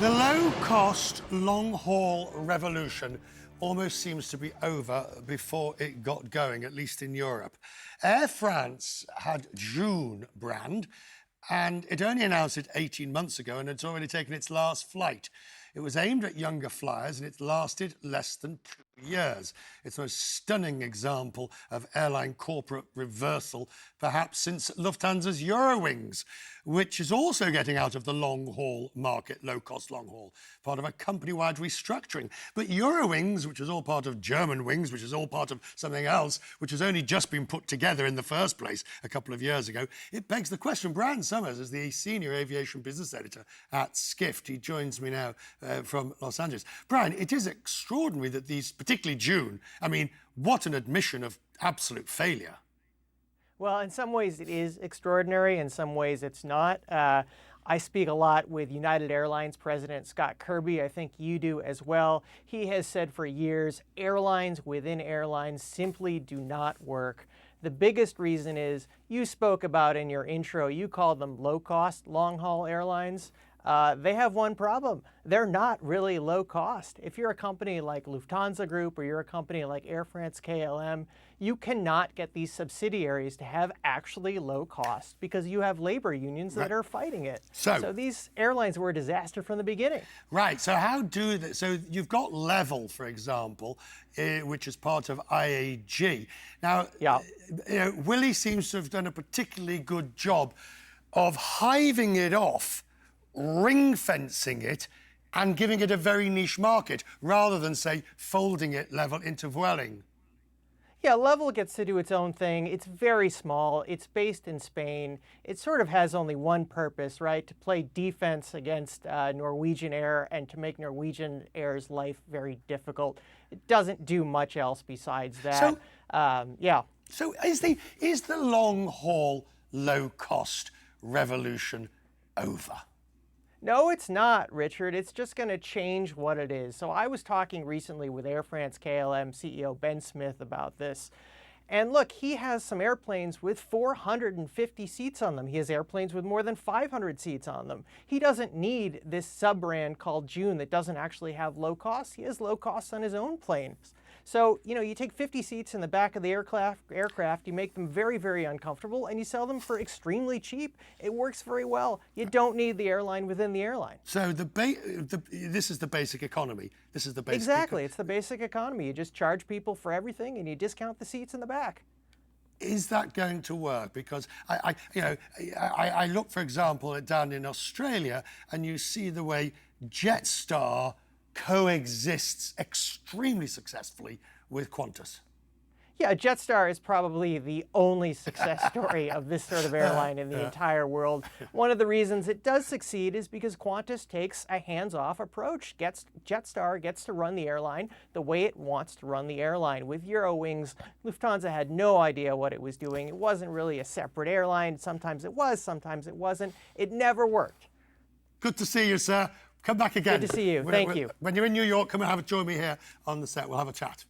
The low-cost, long-haul revolution almost seems to be over before it got going, at least in Europe. Air France had Joon brand, and it only announced it 18 months ago, and it's already taken its last flight. It was aimed at younger flyers, and it lasted less than 2 years. It's the most stunning example of airline corporate reversal, perhaps since Lufthansa's Eurowings, which is also getting out of the long-haul market, low-cost long-haul, part of a company-wide restructuring. But Eurowings, which is all part of Germanwings, which is all part of something else, which has only just been put together in the first place a couple of years ago, it begs the question. Brian Summers is the senior aviation business editor at Skift. He joins me now from Los Angeles. Brian, it is extraordinary that these, particularly Joon, I mean, what an admission of absolute failure. Well, in some ways it is extraordinary, in some ways it's not. I speak a lot with United Airlines President Scott Kirby. I think you do as well. He has said for years, airlines within airlines simply do not work. The biggest reason is, you spoke about in your intro, you called them low-cost, long-haul airlines. They have one problem. They're not really low cost. If you're a company like Lufthansa Group or you're a company like Air France KLM, you cannot get these subsidiaries to have actually low cost because you have labor unions that are fighting it. So these airlines were a disaster from the beginning. Right, so how do they, so you've got Level, for example, which is part of IAG. Now, Willie seems to have done a particularly good job of hiving it off, ring-fencing it and giving it a very niche market, rather than, say, folding it Level into Vueling. Yeah, Level gets to do its own thing. It's very small. It's based in Spain. It sort of has only one purpose, right? To play defense against Norwegian Air and to make Norwegian Air's life very difficult. It doesn't do much else besides that. So is the long-haul, low-cost revolution over? No, it's not, Richard. It's just going to change what it is. So I was talking recently with Air France KLM CEO Ben Smith about this. And look, he has some airplanes with 450 seats on them. He has airplanes with more than 500 seats on them. He doesn't need this sub-brand called Joon that doesn't actually have low cost. He has low costs on his own planes. So, you take 50 seats in the back of the aircraft, you make them very, very uncomfortable, and you sell them for extremely cheap. It works very well. You don't need the airline within the airline. So this is the basic economy. This is the basic Exactly. It's the basic economy. You just charge people for everything, and you discount the seats in the back. Is that going to work? Because I look, for example, down in Australia, and you see the way Jetstar coexists extremely successfully with Qantas. Yeah, Jetstar is probably the only success story of this sort of airline in the entire world. One of the reasons it does succeed is because Qantas takes a hands-off approach. Jetstar gets to run the airline the way it wants to run the airline. With Eurowings, Lufthansa had no idea what it was doing. It wasn't really a separate airline. Sometimes it was, sometimes it wasn't. It never worked. Good to see you, sir. Come back again. Good to see you. Thank you. When you're in New York, come and join me here on the set. We'll have a chat.